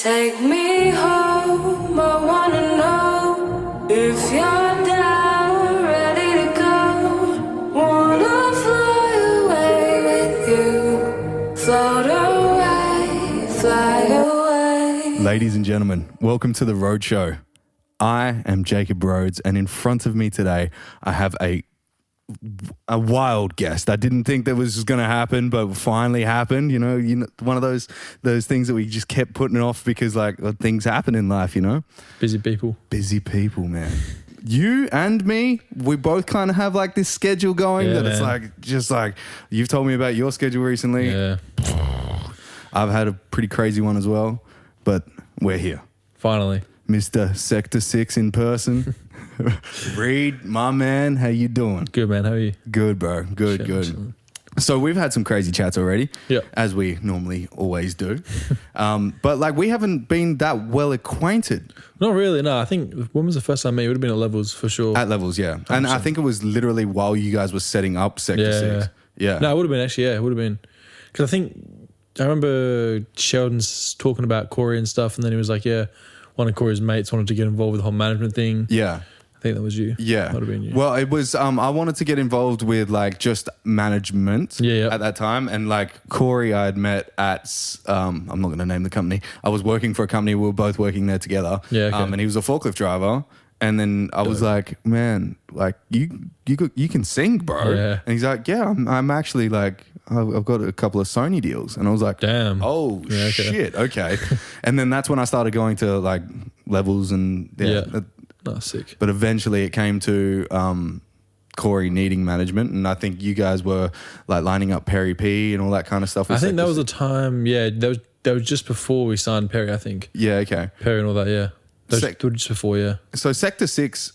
Take me home, I wanna know if you're down, ready to go. Wanna fly away with you, float away, fly away. Ladies and gentlemen, welcome to the Roadshow. I am Jacob Rhodes, and in front of me today, I have a wild guest. I didn't think that was going to happen, but finally happened. You know, one of those things that we just kept putting off because things happen in life. You know, busy people, man. You and me, we both kind of have like this schedule going it's like you've told me about your schedule recently. Yeah, I've had a pretty crazy one as well, but we're here finally. Mr. Sector 6 in person. Reid, my man, how you doing? Good, man. How are you? Good, bro. Good. So we've had some crazy chats already, as we normally always do. But we haven't been that well acquainted. Not really, no. I think when was the first time I met you? It would have been at Levels for sure. At Levels, yeah. 100%. And I think it was literally while you guys were setting up Sector 6. Yeah. No, it would have been actually, it would have been. Because I remember Sheldon's talking about Corey and stuff, and then he was like, one of Corey's mates wanted to get involved with the whole management thing. Yeah. I think that was you. Yeah. Might have been you. Well, it was, I wanted to get involved with just management at that time. And Corey I had met at, I'm not going to name the company. I was working for a company. We were both working there together. Yeah. Okay. And he was a forklift driver. And then I was like, man, you can sing, bro. Yeah. And he's like, yeah, I'm actually I've got a couple of Sony deals. And I was like, damn. Oh, shit. Okay. And then that's when I started going to Levels and sick. But eventually it came to Corey needing management. And I think you guys were lining up Perry P and all that kind of stuff. I think that was the time. Yeah. That was just before we signed Perry, I think. Yeah. Okay. Perry and all that. Yeah. Those were just before. Yeah. So Sector 6,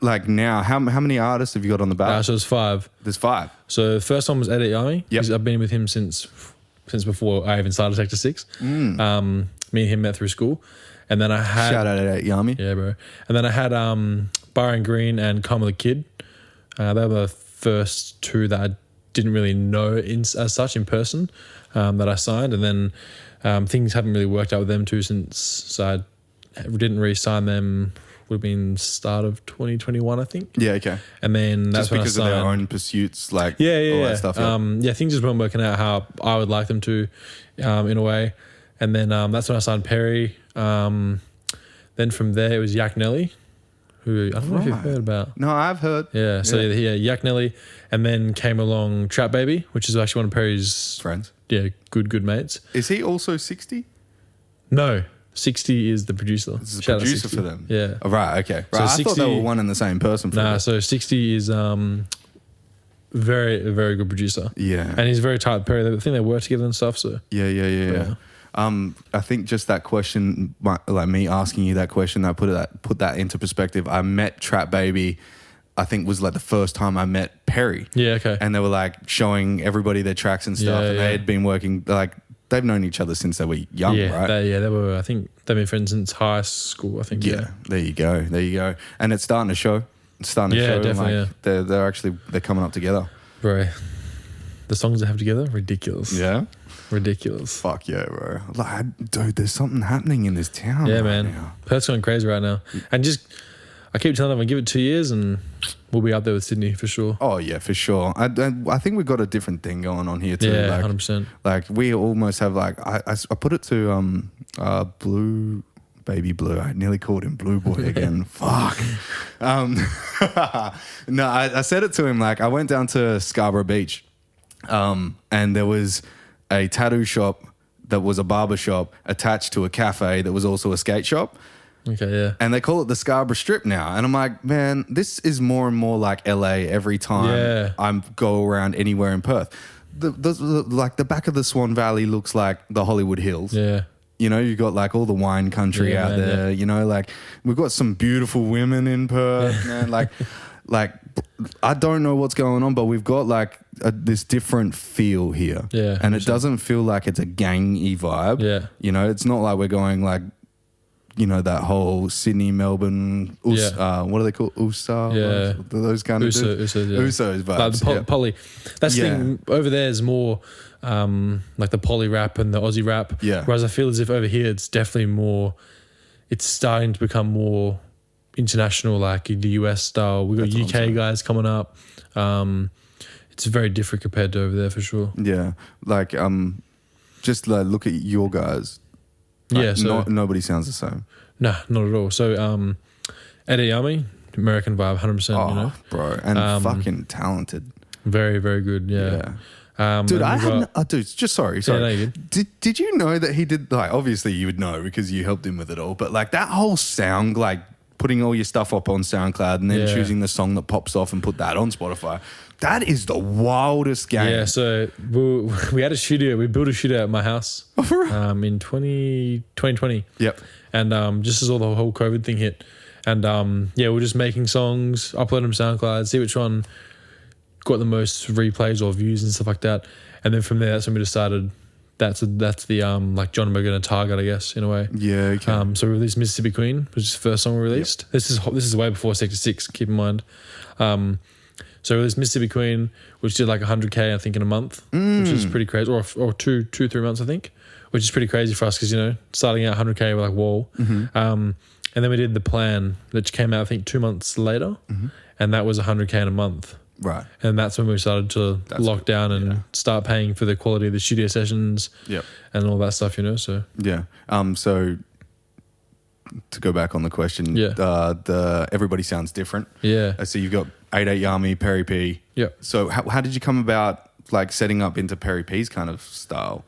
now, how many artists have you got on the back? So there's 5. There's 5. So the first one was Edit Yami. Yep. I've been with him since before I even started Sector 6. Me and him met through school. And then I had... Shout out Edit Yami. Yeah, bro. And then I had Byron Green and Karma the Kid. They were the first 2 that I didn't really know as such in person that I signed. And then things haven't really worked out with them too so I didn't re-sign them. Would have been start of 2021, I think. Yeah, okay. And then that's just when because I signed. of their own pursuits, all that stuff. Things just weren't working out how I would like them to, in a way. And then that's when I signed Perry. Then from there it was Yak Nelly, who I don't know if you've heard about. No, I've heard. Yeah, so Yak Nelly, and then came along Trap Baby, which is actually one of Perry's friends. Yeah, good mates. Is he also 60? No. 60 is the producer. This is the producer for them. Yeah. Oh, right, okay. Right. So I 60, thought they were one and the same person for them. So 60 is very, very good producer. Yeah. And he's very tight with Perry. I think they work together and stuff. So Yeah. I think just that question, me asking you that question, that put that into perspective. I met Trap Baby, I think was the first time I met Perry. Yeah, okay. And they were showing everybody their tracks and stuff. And they had been working they've known each other since they were young, right? They were. I think they've been friends since high school. I think. Yeah. There you go. And it's starting to show. Definitely. They're coming up together, bro. The songs they have together, ridiculous. Yeah. Ridiculous. Fuck yeah, bro. Dude, there's something happening in this town. Yeah, right man. Now. Perth's going crazy right now, and I keep telling them, I give it 2 years and we'll be up there with Sydney for sure. Oh, yeah, for sure. I think we've got a different thing going on here too. Yeah, 100%. We almost have I put it to Blue, Baby Blue. I nearly called him Blue Boy again. Fuck. No, I said it to him I went down to Scarborough Beach and there was a tattoo shop that was a barber shop attached to a cafe that was also a skate shop. Okay, yeah. And they call it the Scarborough Strip now. And I'm like, man, this is more and more like LA every time I go around anywhere in Perth. The back of the Swan Valley looks like the Hollywood Hills. Yeah. You know, you've got all the wine country out there. Yeah. You know, we've got some beautiful women in Perth, man. I don't know what's going on, but we've got this different feel here. Yeah. And it doesn't feel like it's a gang-y vibe. Yeah. You know, it's not like we're going that whole Sydney, Melbourne, what do they call USA? Those kind of Usos vibes. Poly. That's the thing. Over there is more like the poly rap and the Aussie rap. Yeah. Whereas I feel as if over here it's definitely more, it's starting to become more international, like the US style. We've got That's UK guys coming up. It's very different compared to over there for sure. Yeah. Like, just like look at your guys. Like, Yeah. So nobody sounds the same. nah, not at all. So Eddie Yami, American vibe, 100%. Oh, You know, bro. And fucking talented. very, very good. Yeah. Dude, I and we've hadn't. got- Dude, just sorry. Yeah, no, you're good. Did you know that he did? Like, obviously you would know because you helped him with it all. But like that whole sound, like putting all your stuff up on SoundCloud and then Yeah. choosing the song that pops off and put that on Spotify. That is the wildest game. Yeah, so we had a studio. We built a studio at my house in 2020. Yep. And just as all the whole COVID thing hit. And yeah, we're just making songs, upload them to SoundCloud, see which one got the most replays or views and stuff like that. And then from there, that's when we decided that's the like genre we're going to target, I guess, in a way. Yeah. Okay. So we released Mississippi Queen, which is the first song we released. Yep. This is way before Sector 6, keep in mind. So we released Mississippi Queen, which did like 100K, I think, in a month, which is pretty crazy, or 3 months, I think, which is pretty crazy for us because, you know, starting out 100K, we're like, whoa. And then we did The Plan, which came out, I think, 2 months later, and that was 100K in a month. Right. And that's when we started to lock down and start paying for the quality of the studio sessions and all that stuff, you know, so. Yeah. So to go back on the question, Yeah. everybody sounds different. Yeah. So you've got 88 Yami, Perry P. Yeah. So how did you come about like setting up into Perry P's kind of style?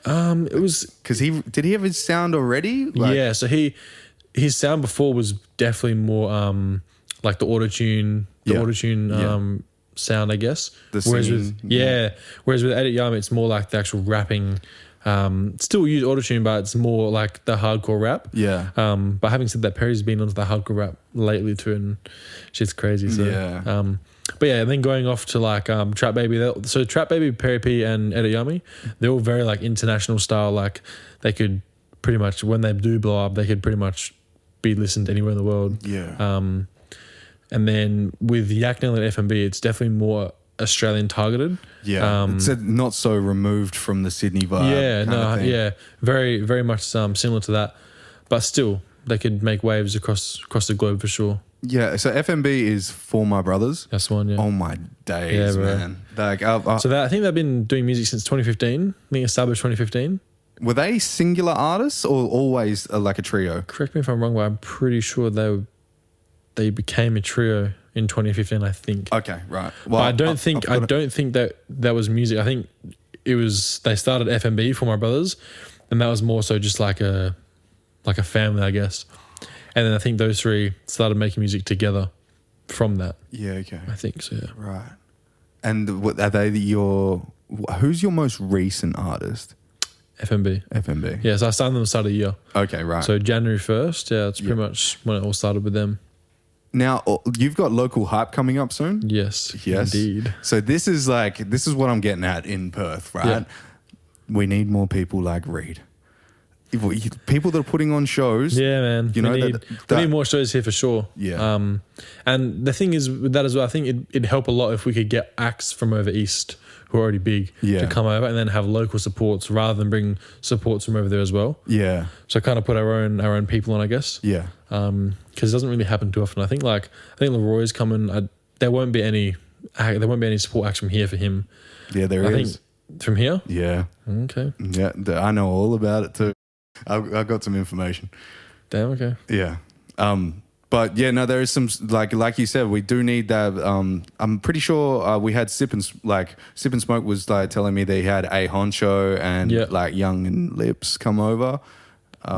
It was because did he have his sound already? Like, yeah. So his sound before was definitely more like the auto-tune sound, I guess. Whereas with 88 Yami, it's more like the actual rapping. Still use autotune, but it's more like the hardcore rap. Yeah. But having said that, Perry's been onto the hardcore rap lately too, and shit's crazy. So, yeah. But yeah, and then going off to like Trap Baby. So Trap Baby, Perry P, and Eddie Yami, they're all very like international style. Like they could pretty much, when they do blow up, they could pretty much be listened anywhere in the world. Yeah. And then with Yak Nelly and FMB, it's definitely more Australian targeted. Yeah. It's not so removed from the Sydney vibe. Yeah, no, yeah. Very, very much similar to that. But still, they could make waves across the globe for sure. Yeah, so FMB is For My Brothers. That's the one, yeah. Oh my days, man. Like, so I think they've been doing music since 2015. I think established 2015. Were they singular artists or always like a trio? Correct me if I'm wrong, but I'm pretty sure they became a trio in 2015, I think. Okay, right. Well, I don't think that was music. I think it was, they started FMB, For My Brothers, and that was more so just like a family, I guess. And then I think those three started making music together from that. Yeah, okay. I think so, yeah. Right. And are they who's your most recent artist? FMB. Yeah, so I signed them at the start of the year. Okay, right. So January 1st, yeah, that's pretty much when it all started with them. Now, you've got local hype coming up soon? Yes, indeed. So this is what I'm getting at in Perth, right? Yeah. We need more people like Reid. People that are putting on shows. Yeah, man. You know, we need more shows here for sure. Yeah. And the thing is with that as well, I think it'd help a lot if we could get acts from over east who are already big to come over and then have local supports rather than bring supports from over there as well. Yeah. So kind of put our own people on, I guess. Yeah. Because it doesn't really happen too often. I think Leroy's coming. There won't be any support acts from here for him. Yeah, there is. Think from here. Yeah. Okay. Yeah, I know all about it too. I've got some information. Damn. Okay. Yeah. But yeah, no, there is some like you said, we do need that. I'm pretty sure we had Sip and Smoke was like telling me they had A Honcho and like Young and Lips come over.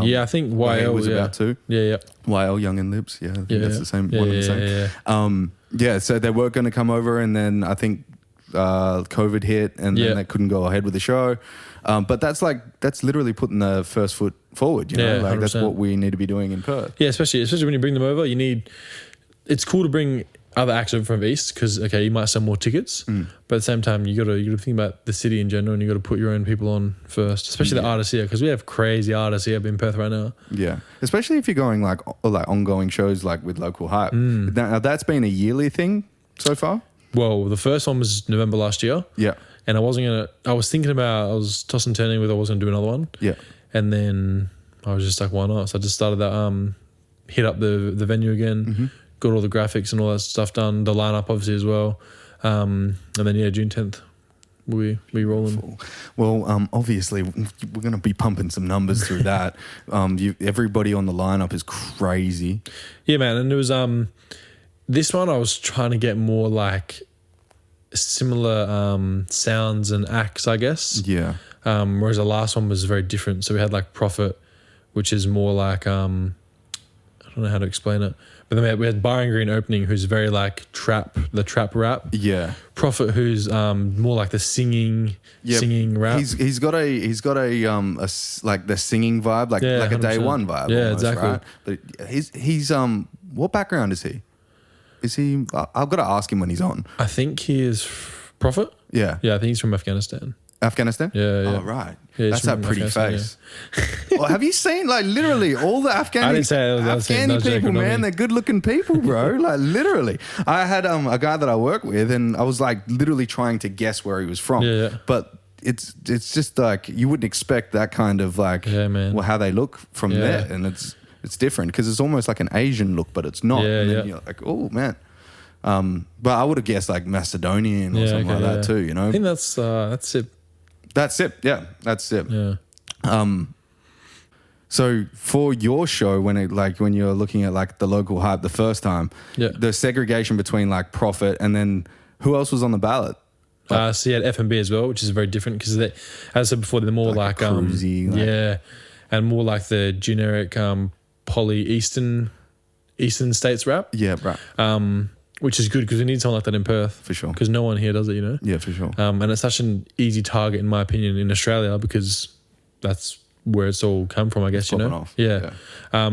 Yeah, I think YL was about to. Yeah. YL, Young and Lips. Yeah, I think that's the same. One of the same. Yeah. Yeah, so they were going to come over, and then I think COVID hit, and then they couldn't go ahead with the show. But that's literally putting the first foot forward, you know, like 100%. That's what we need to be doing in Perth. Yeah, especially when you bring them over, it's cool to bring other acts over from East because, okay, you might sell more tickets, but at the same time, you got to think about the city in general and you got to put your own people on first, especially the artists here because we have crazy artists here in Perth right now. Yeah, especially if you're going like ongoing shows like with local hype. Now, that's been a yearly thing so far? Well, the first one was November last year. Yeah. and I was thinking about, I was tossing and turning whether I was going to do another one. Yeah. And then I was just like, why not? So I just started that, hit up the venue again, got all the graphics and all that stuff done, the lineup obviously as well. And then, June 10th, we rolling. Well, obviously we're going to be pumping some numbers through that. Everybody on the lineup is crazy. Yeah, man. And it was, this one I was trying to get more like similar sounds and acts, I guess. Yeah. Whereas the last one was very different. So we had like Prophet, which is more like, I don't know how to explain it. But then we had Byron Green opening, who's very like the trap rap. Yeah. Prophet, who's more like the singing rap. He's got a like the singing vibe, like a day 100%. one vibe. Yeah, almost, exactly. Right? But he's what background is he? Is he? I've got to ask him when he's on. I think he is Prophet. Yeah. Yeah, I think he's from Afghanistan. Afghanistan? Yeah. Oh, right. Yeah, that's that pretty Afghanistan, face. Well, have you seen like literally all the I didn't say that was Afghani people, man? They're good looking people, bro. Like literally. I had a guy that I work with, and I was like literally trying to guess where he was from. Yeah. But it's just like you wouldn't expect that kind of like man. how they look from there, and it's different because it's almost like an Asian look, but it's not. Yeah, and then you're like, oh man. But I would have guessed like Macedonian or something like that too. You know, I think that's it. That's it. Yeah, that's it. Yeah. So for your show, when you're looking at like the local hype the first time, the segregation between like Prophet and then who else was on the ballot? So you had FMB as well, which is very different because as I said before, they're more like cruisy, and more like the generic poly Eastern states rap. Yeah, right. Which is good because we need someone like that in Perth. For sure. Because no one here does it, you know? Yeah, for sure. And it's such an easy target, in my opinion, in Australia because that's where it's all come from, I guess, you know? Off. Yeah.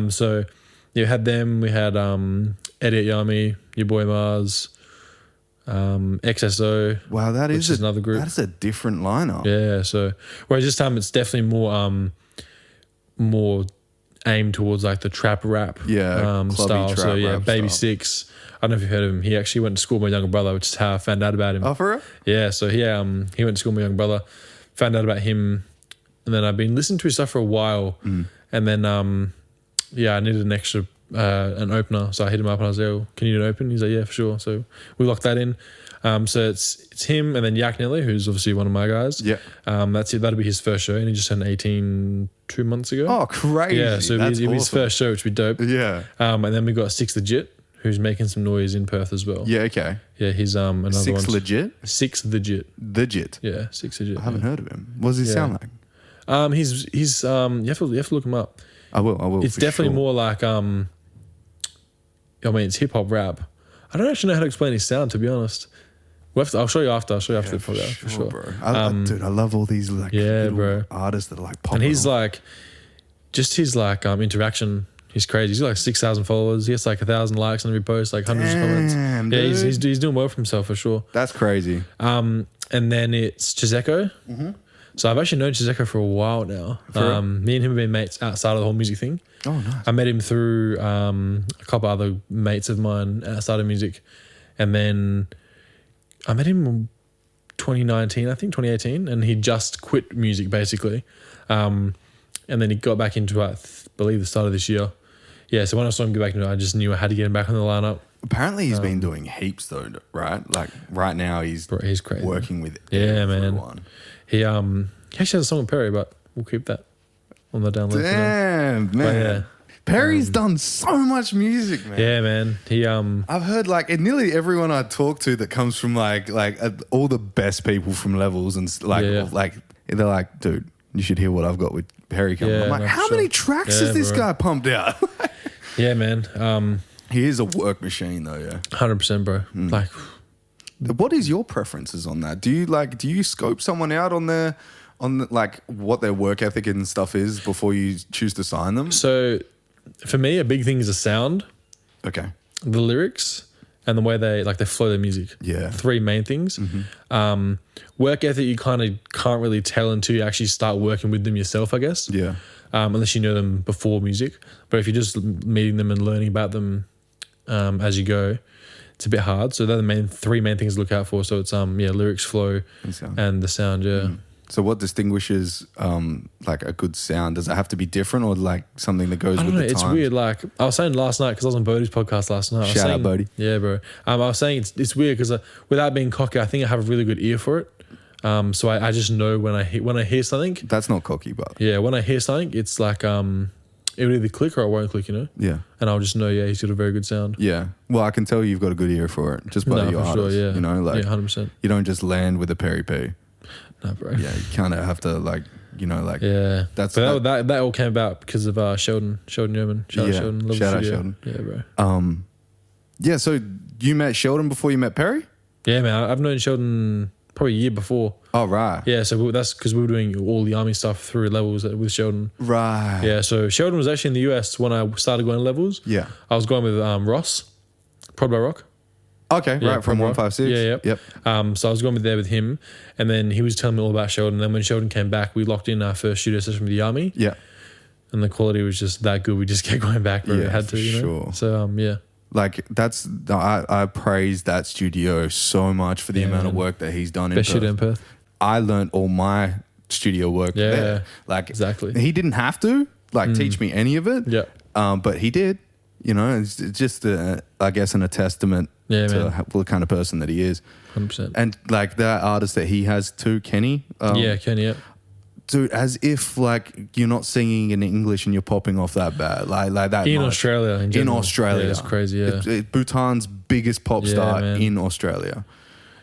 So you had them. We had Eddie Yami, your boy Mars, XSO. Wow, that is another group. That is a different lineup. Yeah. So whereas this time it's definitely more aimed towards like the trap rap style. Trap so rap Baby style. Six. I don't know if you've heard of him. He actually went to school with my younger brother, which is how I found out about him. Oh, for real? Yeah, so he went to school with my younger brother, found out about him, and then I've been listening to his stuff for a while. And then, I needed an extra, an opener. So I hit him up and I was like, oh, can you do an open? He's like, yeah, for sure. So we locked that in. So it's him and then Yak Nelly, who's obviously one of my guys. Yeah. That's it. That'll be his first show, and he just turned 18 2 months ago. Oh, crazy. Yeah, so it'll be his first show, which would be dope. Yeah. And then we got Six the Jit, who's making some noise in Perth as well. Yeah, okay. Yeah, he's another Six one. legit? Six the Jit. The Jit? Yeah, Six the Jit. I haven't heard of him. What does he sound like? He's you have to look him up. I will. It's definitely more like it's hip hop rap. I don't actually know how to explain his sound, to be honest. I'll show you after. the podcast for sure. Bro. Dude, I love all these like little artists that are like popping. And he's like, just his like interaction. He's crazy. He's got like 6,000 followers. He gets like 1,000 likes on every post, like hundreds of comments. Dude. Yeah, he's doing well for himself for sure. That's crazy. And then it's Chizeko. So I've actually known Chizeko for a while now. Me and him have been mates outside of the whole music thing. Oh, nice. I met him through a couple other mates of mine outside of music. And then I met him in 2019, I think 2018, and he just quit music basically. And then he got back into, I believe, the start of this year. Yeah, so when I saw him get back into it, I just knew I had to get him back on the lineup. Apparently he's been doing heaps though, right? Like right now he's crazy. working with everyone. Man. He actually has a song with Perry, but we'll keep that on the download. Damn, man. Perry's done so much music, man. Yeah, man. He I've heard like nearly everyone I talk to that comes from like all the best people from Levels and like they're like, dude, you should hear what I've got with Perry coming. I'm like, how many tracks has this guy pumped out? Yeah, man. He is a work machine though, yeah. 100%, bro. Like, what is your preferences on that? Do you scope someone out on like what their work ethic and stuff is before you choose to sign them? So for me, a big thing is the sound. Okay. The lyrics and the way they flow their music. Yeah. 3 main things. Work ethic, you kind of can't really tell until you actually start working with them yourself, I guess. Yeah. Unless you know them before music. But if you're just meeting them and learning about them as you go, it's a bit hard. So they're the three main things to look out for. So it's lyrics, flow, and the sound. Yeah. So what distinguishes like a good sound? Does it have to be different or like something that goes with the it's times? weird. Like I was saying last night, because I was on Bodie's podcast last night. Shout out Bodie. Yeah, bro. I was saying it's weird because without being cocky, I think I have a really good ear for it. So I just know when I hear something. That's not cocky, but yeah, when I hear something, it's like it will either click or it won't click, you know? Yeah. And I'll just know, he's got a very good sound. Yeah. Well, I can tell you've got a good ear for it just by your artist. Sure, yeah. You know, like 100%. You don't just land with a Perry P. No, bro. Yeah, you kind of have to like, you know, like yeah. That's that all came about because of Sheldon Yeoman. Shout out Sheldon. Shout out Sheldon. Yeah, bro. Yeah. So you met Sheldon before you met Perry? Yeah, man. I've known Sheldon probably a year before. Oh, right. Yeah, so that's because we were doing all the army stuff through levels with Sheldon. Right. Yeah, so Sheldon was actually in the US when I started going to levels. Yeah. I was going with Ross, Prod by Rock. Okay, Yeah, right, from 156. Yeah, Yep. So I was going there with him, and then he was telling me all about Sheldon. And then when Sheldon came back, we locked in our first studio session with the army. Yeah. And the quality was just that good. We just kept going back where we had to, you know? Sure. So, yeah. Like I praise that studio so much for the amount of work that he's done Best in Perth. shit in Perth. I learned all my studio work there. Like exactly. He didn't have to teach me any of it. Yeah. But he did. You know, it's just I guess a testament to the kind of person that he is. 100%. And like that artist that he has too, Kenny. Kenny. Yeah. Dude, as if like you're not singing in English and you're popping off that bad, like that in much. Australia. In Australia, it's crazy. Yeah, Bhutan's biggest pop star in Australia,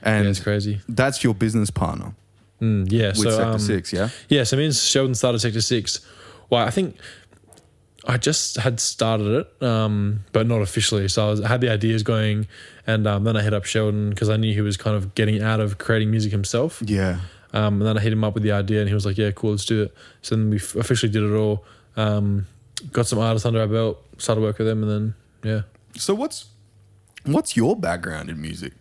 and it's crazy. That's your business partner. Yeah, with Sector 6, yeah. Yeah, so me and Sheldon started Sector 6. Well, I think I just had started it, but not officially. So I had the ideas going, and then I hit up Sheldon because I knew he was kind of getting out of creating music himself. Yeah. And then I hit him up with the idea, and he was like, "Yeah, cool, let's do it." So then we officially did it all. Got some artists under our belt, started work with them, and then yeah. So what's your background in music?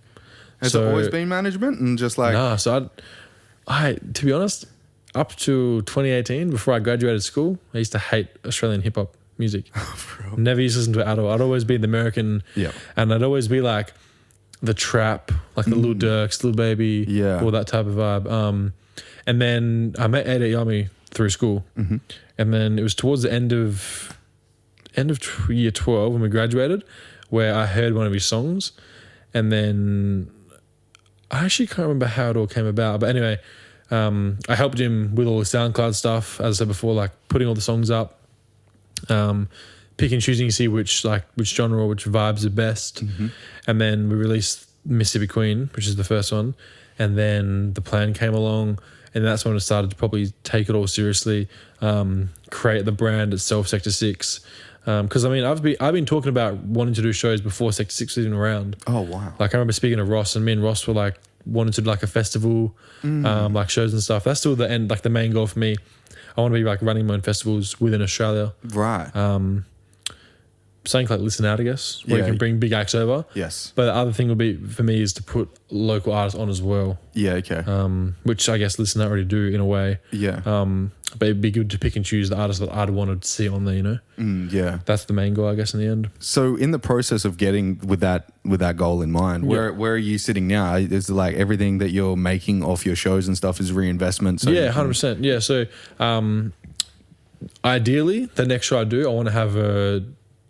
Has it always been management and just like? Nah. So I to be honest, up to 2018, before I graduated school, I used to hate Australian hip hop music. Never used to listen to it at all. I'd always be the American, and I'd always be like the trap, like the Lil Durks, Lil Baby, all that type of vibe. And then I met Ed at Yummy through school, and then it was towards the end of year 12 when we graduated, where I heard one of his songs, and then I actually can't remember how it all came about, but anyway, I helped him with all the SoundCloud stuff, as I said before, like putting all the songs up, pick and choosing to see which genre or which vibes are best. And then we released Mississippi Queen, which is the first one, and then The Plan came along, and that's when I started to probably take it all seriously, create the brand itself, Sector 6. Because I mean, I've been talking about wanting to do shows before Sector 6 was even around. Oh wow! Like I remember speaking to Ross, and me and Ross were like wanting to do like a festival, like shows and stuff. That's still the end, like the main goal for me. I want to be like running my own festivals within Australia. Right. Something like Listen Out, I guess, where you can bring big acts over. Yes. But the other thing would be for me is to put local artists on as well. Yeah. Okay. Which I guess Listen Out already do in a way. Yeah. But it'd be good to pick and choose the artists that I'd want to see on there, you know? Yeah. That's the main goal, I guess, in the end. So in the process of getting with that goal in mind, where are you sitting now? Is it like everything that you're making off your shows and stuff is reinvestment? So 100%. Yeah. So ideally, the next show I do, I want to have a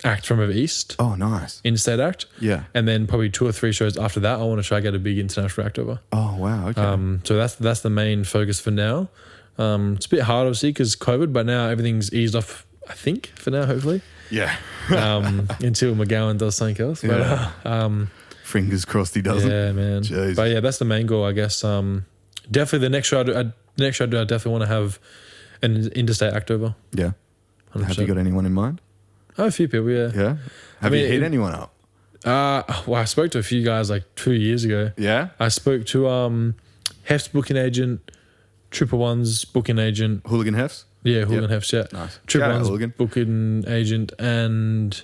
act from over East. Oh, nice. In-state act. Yeah. And then probably 2 or 3 shows after that, I want to try to get a big international act over. Oh, wow. Okay. So that's the main focus for now. It's a bit hard, obviously, because COVID, but now everything's eased off, I think, for now, hopefully. Yeah. Until McGowan does something else. But, fingers crossed he doesn't. Yeah, man. Jeez. But yeah, that's the main goal, I guess. Definitely the next show I do, I definitely want to have an interstate act over. Yeah. 100%. Have you got anyone in mind? I have a few people, yeah. Yeah. Have you hit anyone up? Well, I spoke to a few guys like 2 years ago. Yeah. I spoke to Hef's booking agent, Triple One's booking agent. Hooligan Hefs? Yeah, Hooligan Hef's, yeah. Nice. Triple One's Hooligan. booking agent and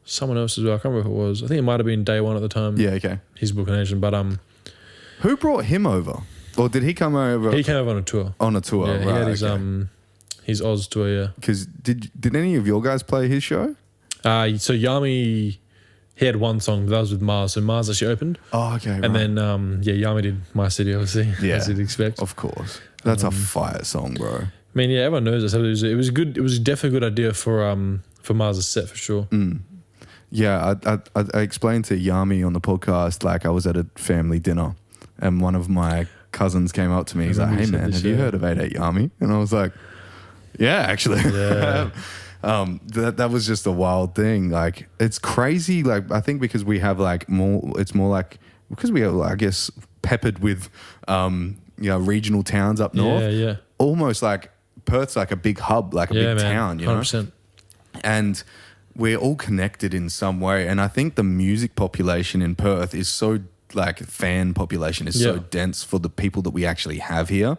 someone else as well. I can't remember who it was. I think it might have been Day One at the time. Yeah, okay. He's booking agent, but who brought him over? Or did he come over? He came over on a tour. On a tour, Yeah, right. he had his Oz tour, yeah. Because did any of your guys play his show? So Yami, he had one song that was with Mars. So Mars actually opened. Oh, okay. And then Yami did My City, obviously, as you'd expect. Of course. That's a fire song, bro. I mean, yeah, everyone knows this. It was good. It was definitely a good idea for Mars' set for sure. Yeah, I explained to Yami on the podcast, like I was at a family dinner and one of my cousins came up to me. He's like, hey man, have you heard of 88 Yami? And I was like, yeah, actually. Yeah. That was just a wild thing. Like it's crazy. Like I think because we have like it's more like because we are, I guess, peppered with regional towns up north. Yeah. Almost like Perth's like a big hub, like a big town, 100%. And we're all connected in some way. And I think the music population in Perth is so like fan population is so dense for the people that we actually have here.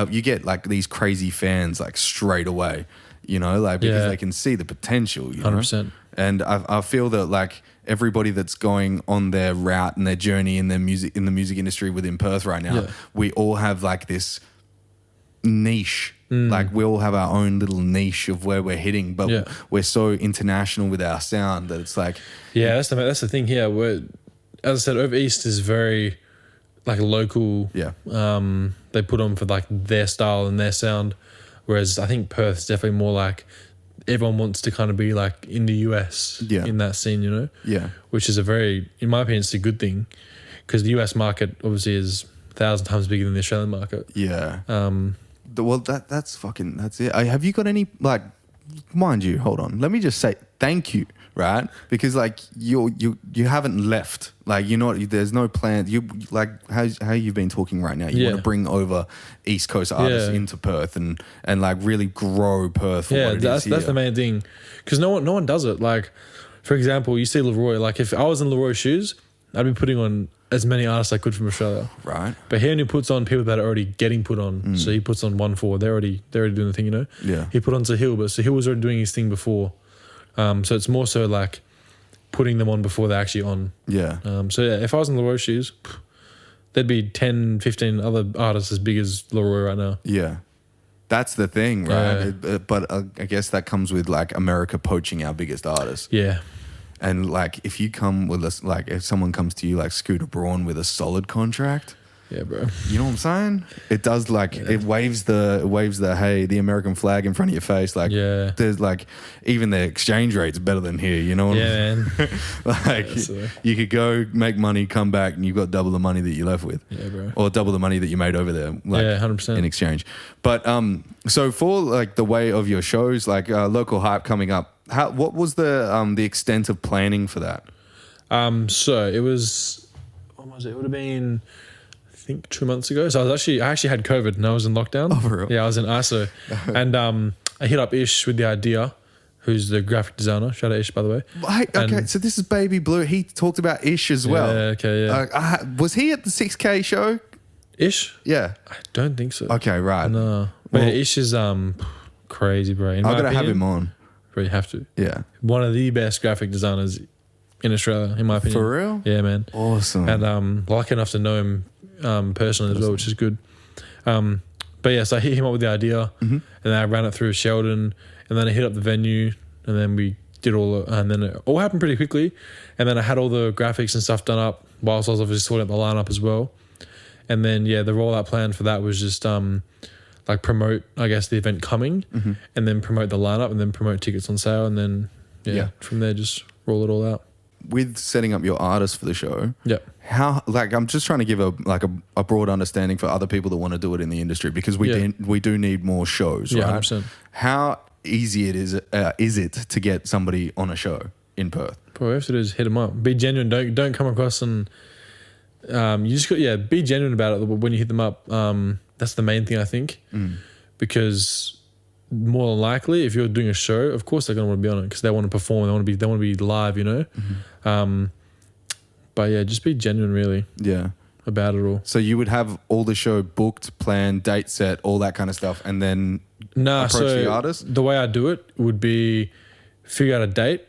You get like these crazy fans like straight away, like because they can see the potential, 100%. And I feel that like everybody that's going on their route and their journey in the music industry within Perth right now, we all have like this niche. Like we all have our own little niche of where we're hitting, but we're so international with our sound that it's like that's the thing here. As I said, over east is very like local. Yeah. They put on for like their style and their sound, whereas I think Perth's definitely more like everyone wants to kind of be like in the US in that scene, Yeah. which is in my opinion, it's a good thing because the US market obviously is 1,000 times bigger than the Australian market. Yeah. Well, that's it. Have you got any, like, mind you, hold on. Let me just say thank you, right? Because like you haven't left. Like there's no plan. You like how you've been talking right now. You want to bring over East Coast artists into Perth and like really grow Perth. For what it is here. That's the main thing. Because no one does it. Like, for example, you see Leroy. Like if I was in Leroy's shoes, I'd be putting on as many artists I could from Australia. Right. But he only puts on people that are already getting put on. So he puts on 1-4. They're already doing the thing, Yeah. He put on Sahil, but Sahil was already doing his thing before. So it's more so like putting them on before they're actually on. Yeah. If I was in Leroy's shoes, there'd be 10, 15 other artists as big as Leroy right now. Yeah. That's the thing, right? Yeah. But I guess that comes with like America poaching our biggest artists. Yeah. And like if you come with us, like if someone comes to you like Scooter Braun with a solid contract, yeah, bro. You know what I'm saying? It does like it waves the hey, the American flag in front of your face. Like there's like even the exchange rate's better than here. You know what man. Like you could go make money, come back, and you've got double the money that you left with. Yeah, bro. Or double the money that you made over there. Like, 100% in exchange. But so for like the way of your shows, like local hype coming up. What was the extent of planning for that? So it was, what was it? It would have been, I think 2 months ago. So I actually had COVID and I was in lockdown. Oh, for real? Yeah, I was in ISO. And I hit up Ish with the idea, who's the graphic designer. Shout out Ish, by the way. Okay, so this is Baby Blue. He talked about Ish as well. Yeah, okay, yeah. Was he at the 6K show? Ish? Yeah. I don't think so. Okay, right. No. But yeah, Ish is crazy, bro. I'm going to have him on. Bro, you have to. Yeah. One of the best graphic designers in Australia, in my opinion. For real? Yeah, man. Awesome. And lucky enough to know him personally as well, which is good. But yeah, so I hit him up with the idea, and then I ran it through Sheldon, and then I hit up the venue, and then we did and then it all happened pretty quickly, and then I had all the graphics and stuff done up whilst I was obviously sorting out the lineup as well, and then the rollout plan for that was just like promote, I guess, the event coming, and then promote the lineup, and then promote tickets on sale, and then from there just roll it all out. With setting up your artists for the show, how I'm just trying to give a broad understanding for other people that want to do it in the industry because we do need more shows, right? 100%. How easy is it to get somebody on a show in Perth? Bro, all you have to do is hit them up. Be genuine. Don't come across and you just got be genuine about it when you hit them up. That's the main thing I think, because more than likely, if you're doing a show, of course they're gonna want to be on it because they want to perform. They want to be live, But yeah, just be genuine, really. Yeah, about it all. So you would have all the show booked, planned, date set, all that kind of stuff, and then approach the artist. The way I do it would be figure out a date,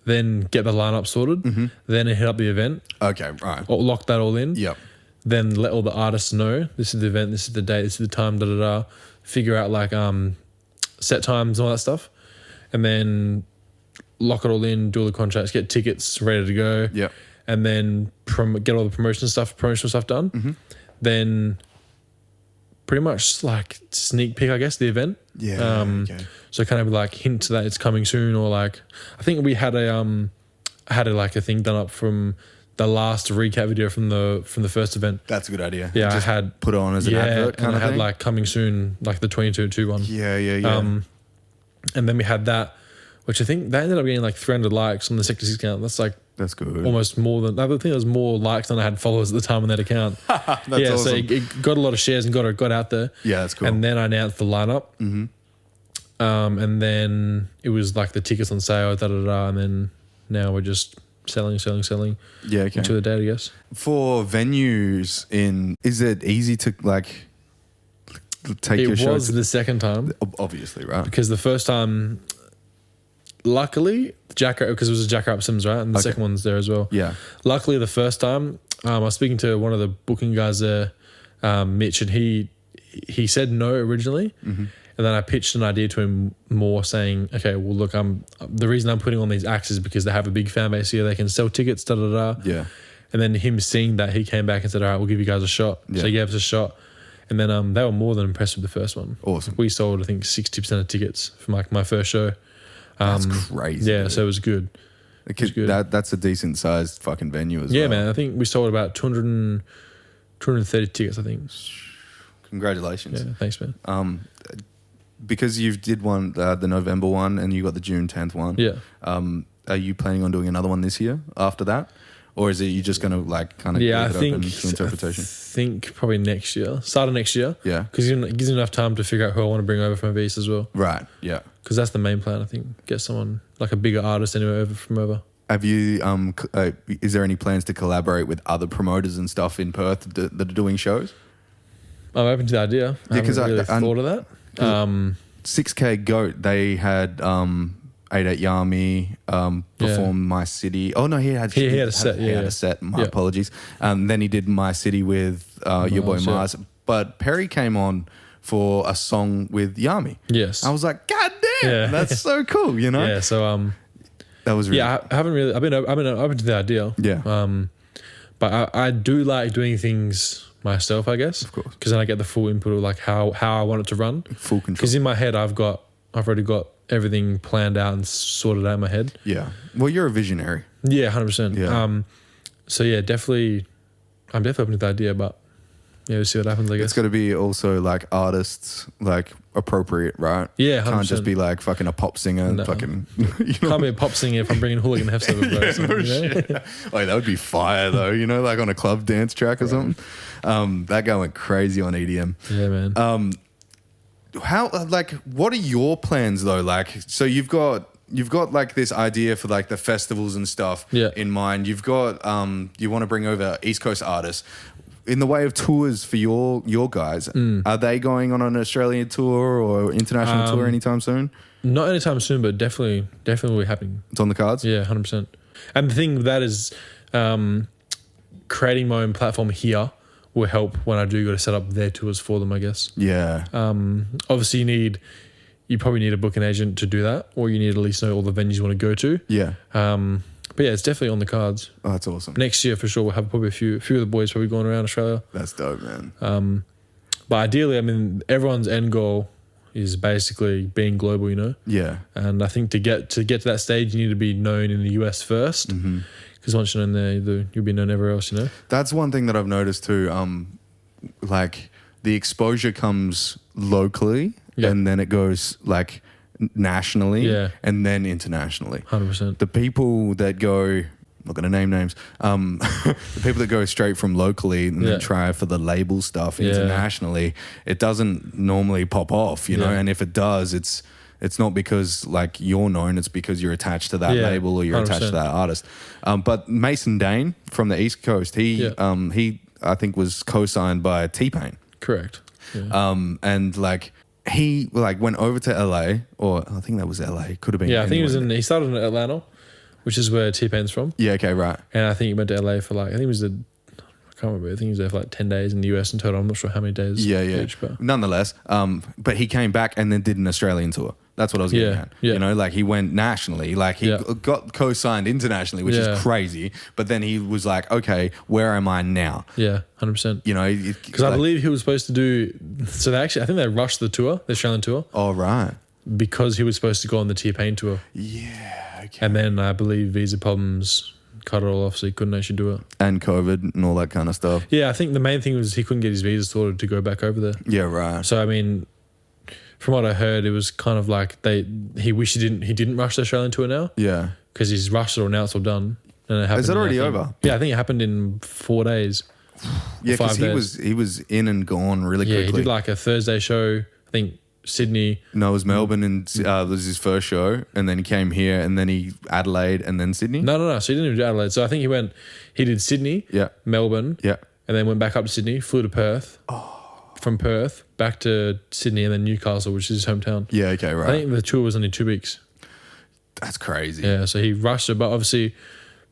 then get the lineup sorted, then hit up the event. Okay, right. Or lock that all in. Yep. Then let all the artists know this is the event, this is the date, this is the time, Figure out like set times and all that stuff, and then lock it all in, do all the contracts, get tickets ready to go. Yeah. And then get all the promotional stuff done. Then pretty much like sneak peek, I guess, the event. Yeah. Okay. So kind of like hint that it's coming soon, or like I think we had a thing done up from the last recap video from the first event. That's a good idea. Yeah, just I had put it on as an advert kind and of I had thing. like coming soon, like the 22 one. Yeah. And then we had that, which I think that ended up getting like 300 likes on the Sector 6 account. That's like That's good. almost more than, I think it was more likes than I had followers at the time on that account. That's So awesome. it got a lot of shares and got out there. Yeah, that's cool. And then I announced the lineup. And then it was like the tickets on sale, and then now we're just selling Yeah, okay. until the day, I guess. For venues is it easy to like take your It show was to, the second time, obviously, right? because the first time, luckily, because it was a Jack Up Sims, right? And the second one's there as well. Yeah. Luckily, the first time, I was speaking to one of the booking guys there, Mitch, and he said no originally. And then I pitched an idea to him more saying, okay, well, look, the reason I'm putting on these acts is because they have a big fan base here. They can sell tickets, Yeah. And then him seeing that, he came back and said, all right, we'll give you guys a shot. Yeah. So he gave us a shot. And then they were more than impressed with the first one. Awesome. We sold, I think, 60% of tickets from like my first show. That's crazy. Yeah, dude. so it was good. Good. That's a decent sized fucking venue as well. Yeah, man. I think we sold about 230 tickets, I think. Congratulations. Yeah, thanks, man. Because you did one, the November one, and you got the June 10th one. Yeah. Are you planning on doing another one this year after that? Or is it you just going to like kind of Yeah, I leave it think open to interpretation? I think probably next year, start of next year. Yeah. Because it gives me enough time to figure out who I want to bring over from Beast as well. Right. Yeah. Because that's the main plan, I think. Get someone like a bigger artist anyway from over. Have you? Is there any plans to collaborate with other promoters and stuff in Perth that are doing shows? I'm open to the idea. I haven't really thought of that. 6K Goat, they had 88 Yami perform My City. Oh no, he had a set. He had a set. My apologies. Then he did My City with your boy Mars. But Perry came on for a song with Yami. Yes. I was like, God damn, that's so cool. You know? Yeah. So that was really yeah. I haven't really. I've been open to the idea. Yeah. But I do like doing things myself, I guess. Of course. Because then I get the full input of like how I want it to run. Full control. Because in my head, I've already got everything planned out and sorted out in my head. Yeah. Well, you're a visionary. Yeah, 100%. Yeah. So yeah, definitely, I'm definitely open to the idea, but yeah, we'll see what happens, I guess. It's got to be also like artists, like appropriate, right? Yeah, 100%. Can't just be like fucking a pop singer. No. Fucking, you know? Can't be a pop singer if I'm bringing Hooligan Hefs over, bro. So, you know? Like that would be fire though, you know, like on a club dance track or something. That guy went crazy on EDM. Yeah, man. How like what are your plans though? Like, so you've got like this idea for like the festivals and stuff in mind. You've got you want to bring over East Coast artists. In the way of tours for your guys, are they going on an Australian tour or international tour anytime soon? Not anytime soon, but definitely will be happening. It's on the cards? Yeah, 100%. And the thing with that is creating my own platform here will help when I do go to set up their tours for them, I guess. Yeah. Obviously you probably need a booking agent to do that, or you need to at least know all the venues you want to go to. Yeah. But yeah, it's definitely on the cards. Oh, that's awesome. Next year for sure we'll have probably a few of the boys probably going around Australia. That's dope, man. But ideally, I mean, everyone's end goal is basically being global, you know? Yeah. And I think to get to that stage, you need to be known in the US first. Because once you're known there, you'll be known everywhere else, you know? That's one thing that I've noticed too. Like the exposure comes locally and then it goes like nationally and then internationally. 100%. The people that go, I'm not going to name names, the people that go straight from locally and then try for the label stuff internationally, it doesn't normally pop off, you know? And if it does, it's not because like you're known, it's because you're attached to that label or you're 100%. attached to that artist. But Mason Dane from the East Coast, he I think was co-signed by T-Pain. Correct. Yeah. And like he like went over to LA, or I think that was LA, could have been. Yeah, I think he started in Atlanta, which is where T-Pain's from. Yeah, okay, right. And I think he went to LA for like, I think it was I can't remember. I think he was there for like 10 days in the US in total. I'm not sure how many days. Yeah. Each, but. Nonetheless, but he came back and then did an Australian tour. That's what I was getting Yeah, at. yeah. You know, like he went nationally, like he got co-signed internationally, which is crazy. But then he was like, okay, where am I now? Yeah, 100%. You know, because I believe he was supposed to do. So I think they rushed the tour, the Australian tour. Oh right. Because he was supposed to go on the T-Pain tour. Yeah. Okay. And then I believe visa problems cut it all off, so he couldn't actually do it. And COVID and all that kind of stuff. Yeah, I think the main thing was he couldn't get his visa sorted to go back over there. Yeah, right. So I mean, from what I heard, it was kind of like he wished he didn't rush the Australian tour now. Yeah. Because he's rushed it or now it's all done. And it happened. Is it already over? Yeah, I think it happened in 4 days. Yeah, because he was in and gone really quickly. Yeah, he did like a Thursday show. I think Sydney. No, it was Melbourne and it was his first show, and then he came here, and then he Adelaide, and then Sydney. No. So he didn't even do Adelaide. So I think he did Sydney, Melbourne, and then went back up to Sydney, flew to Perth. From Perth back to Sydney and then Newcastle, which is his hometown. Yeah, okay, right. I think the tour was only 2 weeks. That's crazy. Yeah, so he rushed it, but obviously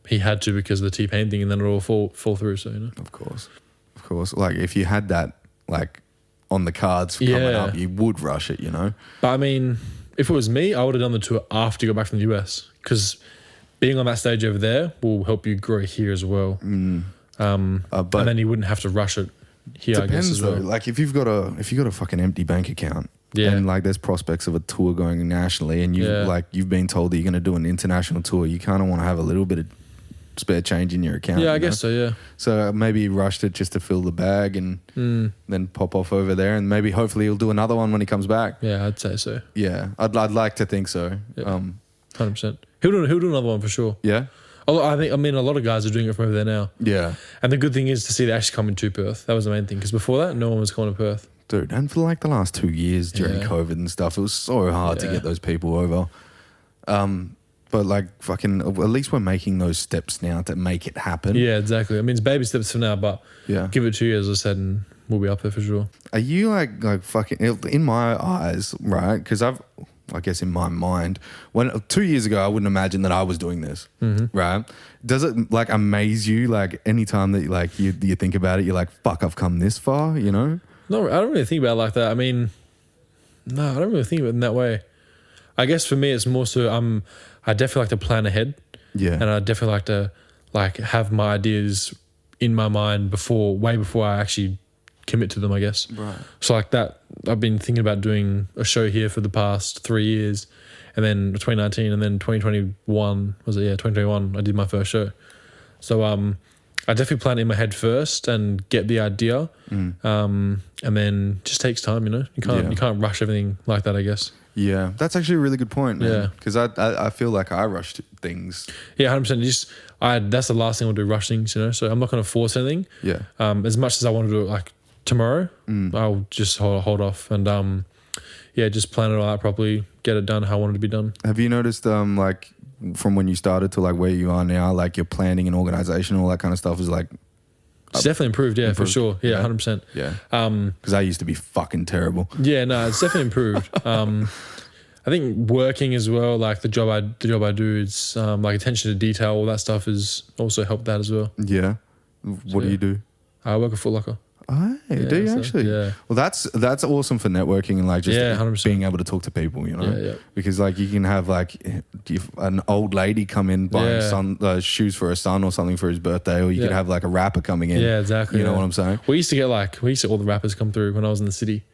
he had to because of the T-Pain thing, and then it all fall through. So you know, of course. Like if you had that like on the cards coming up, you would rush it. You know. But I mean, if it was me, I would have done the tour after you got back from the US because being on that stage over there will help you grow here as well. But and then you wouldn't have to rush it here. Depends, I guess as well. though. Like if you've got a fucking empty bank account. Yeah. And like there's prospects of a tour going nationally, and you've been told that you're going to do an international tour, you kind of want to have a little bit of spare change in your account. Yeah, I guess so. Yeah. So maybe he rushed it just to fill the bag and then pop off over there, and maybe hopefully he'll do another one when he comes back. Yeah, I'd say so. Yeah, I'd like to think so. 100%. He'll do another one for sure. Yeah. I mean, a lot of guys are doing it from over there now. Yeah. And the good thing is to see they actually come into Perth. That was the main thing because before that, no one was coming to Perth. Dude, and for like the last 2 years during COVID and stuff, it was so hard to get those people over. But like fucking, at least we're making those steps now to make it happen. Yeah, exactly. I mean, it's baby steps for now, but give it 2 years, as I said, and we'll be up there for sure. Are you like fucking, in my eyes, right? Because I guess in my mind, 2 years ago, I wouldn't imagine that I was doing this, right? Does it like amaze you? Like anytime that like you think about it, you're like, fuck, I've come this far, you know? No, I don't really think about it like that. I mean, no, I don't really think of it in that way. I guess for me, it's more so I definitely like to plan ahead. Yeah. And I definitely like to like have my ideas in my mind way before I actually commit to them, I guess. Right. So like that, I've been thinking about doing a show here for the past 3 years, and then 2019 and then 2021, 2021, I did my first show. So I definitely plan it in my head first and get the idea, and then just takes time, you know. You can't rush everything like that, I guess. Yeah, that's actually a really good point, man. Yeah, because I feel like I rushed things. Yeah, 100%. That's the last thing I'll do, rush things, you know. So I'm not going to force anything. Yeah. As much as I want to do it like tomorrow, I'll just hold off and just plan it all out properly, get it done how I want it to be done. Have you noticed like from when you started to like where you are now, like your planning and organization, all that kind of stuff is like it's definitely improved, for sure. Yeah, 100%. Yeah. Because I used to be fucking terrible. Yeah, no, it's definitely improved. I think working as well, like the job I do, it's like attention to detail, all that stuff has also helped that as well. Yeah. What do you do? I work at Foot Locker. Oh, do you actually? Yeah. Well, that's awesome for networking and like just 100%. being able to talk to people, you know? Yeah. Because like you can have like an old lady come in buying shoes for her son or something for his birthday, or you could have like a rapper coming in. Yeah, exactly. You know what I'm saying? We used to all the rappers come through when I was in the city.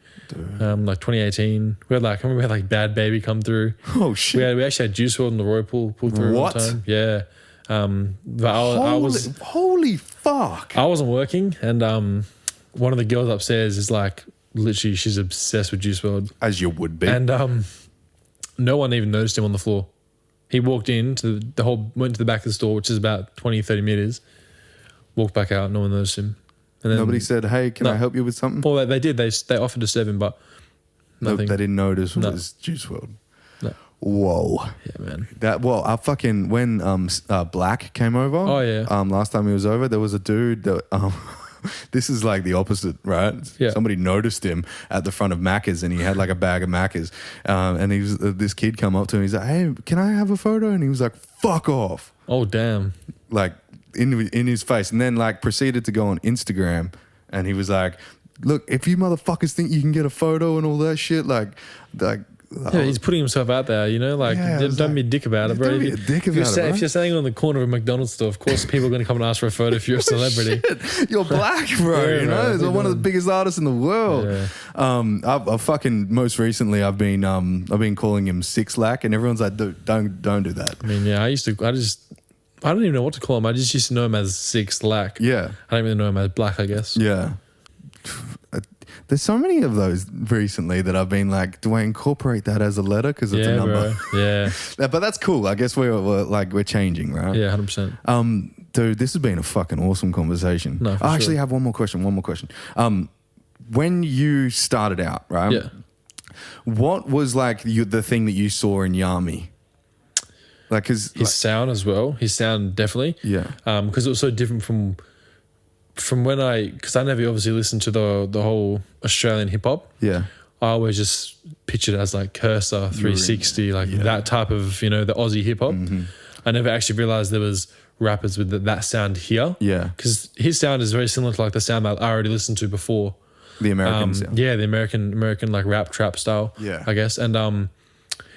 Like 2018, I remember we had like Bad Baby come through. Oh shit! We actually had Juice WRLD and the Roy pull through. What? One time. Yeah. But holy fuck! I wasn't working, and one of the girls upstairs is like literally she's obsessed with Juice WRLD, as you would be. And no one even noticed him on the floor. He walked in to went to the back of the store, which is about 20-30 meters. Walked back out. No one noticed him. And then, nobody said, "Hey, can I help you with something?" Well, they did. They offered to serve him, but nothing. They didn't notice it was Juice WRLD. No. Whoa. Yeah, man. I fucking when Black came over. Oh yeah. Last time he was over, there was a dude that this is like the opposite, right? Yeah. Somebody noticed him at the front of Macca's, and he had like a bag of Macca's, and he was this kid come up to him. He's like, "Hey, can I have a photo?" And he was like, "Fuck off!" Oh damn! Like in his face, and then like proceeded to go on Instagram, and he was like, "Look, if you motherfuckers think you can get a photo and all that shit, like Yeah, he's putting himself out there, you know, like, don't be a dick about it, bro. Don't be a dick about it, if you're standing on the corner of a McDonald's store, of course people are going to come and ask for a photo if you're a celebrity. Shit. You're black, bro. Yeah, you know, bro. he's one of the biggest artists in the world. Yeah. I've fucking most recently I've been calling him Six Lack, and everyone's like, don't do that. I mean, yeah, I don't even know what to call him. I just used to know him as Six Lack. Yeah. I don't really know him as Black, I guess. Yeah. There's so many of those recently that I've been like, do I incorporate that as a letter because it's a number? Bro. Yeah. But that's cool. I guess we're changing, right? Yeah, 100%. Dude, this has been a fucking awesome conversation. No, I actually have one more question. When you started out, right? Yeah. What was like the thing that you saw in Yami? Like, cause His sound as well. His sound definitely. Yeah. Because it was so different from when because I never obviously listened to the whole Australian hip hop. Yeah. I always just pictured it as like Cursor 360, that type of, you know, the Aussie hip hop. Mm-hmm. I never actually realized there was rappers with that sound here. Yeah. Because his sound is very similar to like the sound that I already listened to before. The American sound. Yeah, the American like rap trap style. Yeah. I guess. And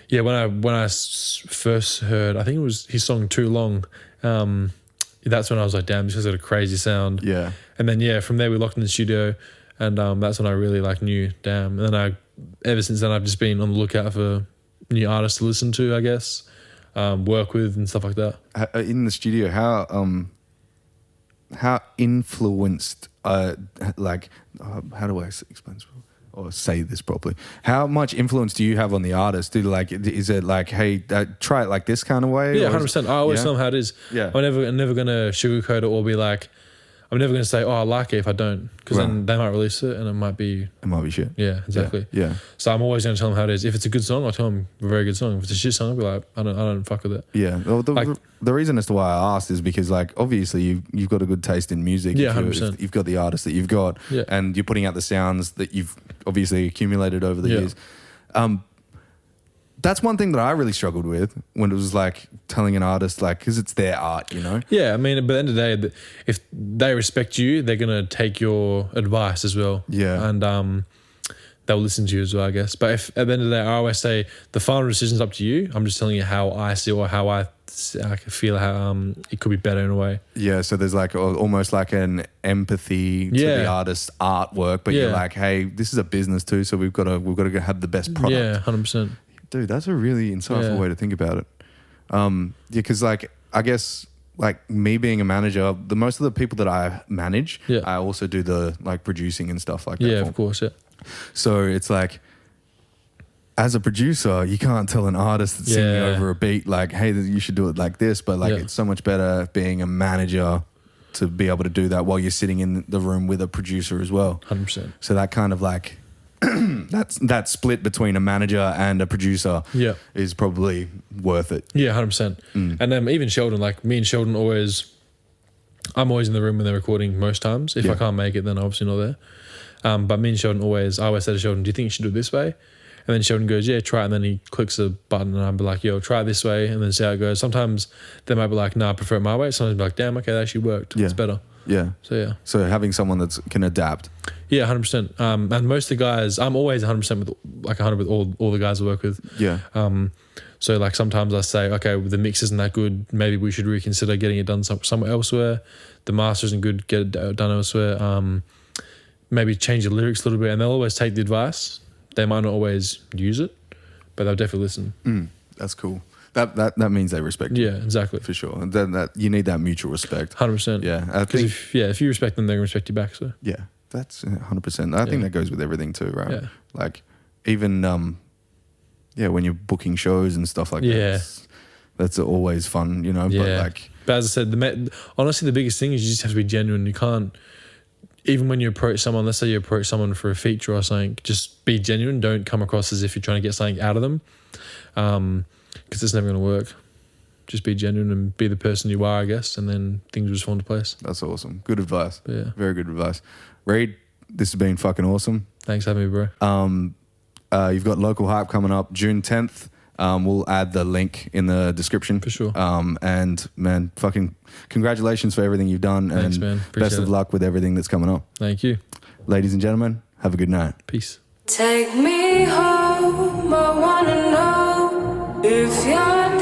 yeah, when I first heard, I think it was his song Too Long. That's when I was like, damn, this guy's got a crazy sound. Yeah. And then yeah, from there we locked in the studio, and that's when I really like knew, damn. And then ever since then I've just been on the lookout for new artists to listen to, I guess, work with and stuff like that. In the studio, how influenced, how do I explain this or say this properly? How much influence do you have on the artist? Is it like, hey, try it like this kind of way? Yeah, 100%. I always tell them how it is. Yeah. I'm never going to sugarcoat it or be like, I'm never going to say, oh, I like it if I don't, because then they might release it and it might be shit. Yeah, exactly. Yeah. So I'm always going to tell them how it is. If it's a good song, I'll tell them a very good song. If it's a shit song, I'll be like, I don't fuck with it. Yeah. Well, the reason as to why I asked is because, like, obviously you've got a good taste in music. Yeah, 100%. If you've got the artists that you've got, and you're putting out the sounds that you've obviously accumulated over the years. That's one thing that I really struggled with when it was like telling an artist, like, because it's their art, you know? Yeah, I mean, but at the end of the day, if they respect you, they're going to take your advice as well. Yeah. And they'll listen to you as well, I guess. But if at the end of the day, I always say the final decision's up to you. I'm just telling you how I see or how I feel how it could be better in a way. Yeah, so there's like almost like an empathy to the artist's artwork, but you're like, hey, this is a business too, so we've got to have the best product. Yeah, 100%. Dude, that's a really insightful way to think about it. Because like, I guess like me being a manager, most of the people that I manage, I also do the like producing and stuff like that. Yeah, of course, yeah. So it's like, as a producer, you can't tell an artist that's singing over a beat like, hey, you should do it like this. But like, it's so much better being a manager to be able to do that while you're sitting in the room with a producer as well. 100%. So that kind of like, that split between a manager and a producer is probably worth it. Yeah, 100%. And even Sheldon, like me and Sheldon I'm always in the room when they're recording most times. If I can't make it, then I'm obviously not there. But me and Sheldon I always say to Sheldon, do you think you should do it this way? And then Sheldon goes, yeah, try it. And then he clicks a button and I'll be like, yo, try it this way. And then see how it goes. Sometimes they might be like, nah, I prefer it my way. Sometimes be like, damn, okay, that actually worked. It's better. Yeah. So, yeah. So having someone that can adapt. Yeah, 100%. And most of the guys, I'm always 100% with, like 100 with all the guys I work with. Yeah. So like sometimes I say, okay, well, the mix isn't that good. Maybe we should reconsider getting it done somewhere elsewhere. The master isn't good. Get it done elsewhere. Maybe change the lyrics a little bit. And they'll always take the advice. They might not always use it, but they'll definitely listen. That's cool. That means they respect you. Yeah, exactly. For sure. And then that you need that mutual respect. 100%. Yeah. I think, if you respect them, they're going to respect you back. So yeah, that's 100%. I think that goes with everything too, right? Yeah. Like even, when you're booking shows and stuff like that, that's always fun, you know? Yeah. But as I said, honestly, the biggest thing is you just have to be genuine. You can't, even when you approach someone, let's say you approach someone for a feature or something, just be genuine. Don't come across as if you're trying to get something out of them, because it's never going to work. Just be genuine and be the person you are, I guess, and then things will just fall into place. That's awesome. Good advice. Yeah. Very good advice. Reid, this has been fucking awesome. Thanks for having me, bro. You've got Local Hype coming up June 10th. We'll add the link in the description. For sure. And man, fucking congratulations for everything you've done. Thanks, and man. Appreciate best of it. luck with everything that's coming up. Thank you. Ladies and gentlemen, have a good night. Peace. Take me home. home, I wanna know if you're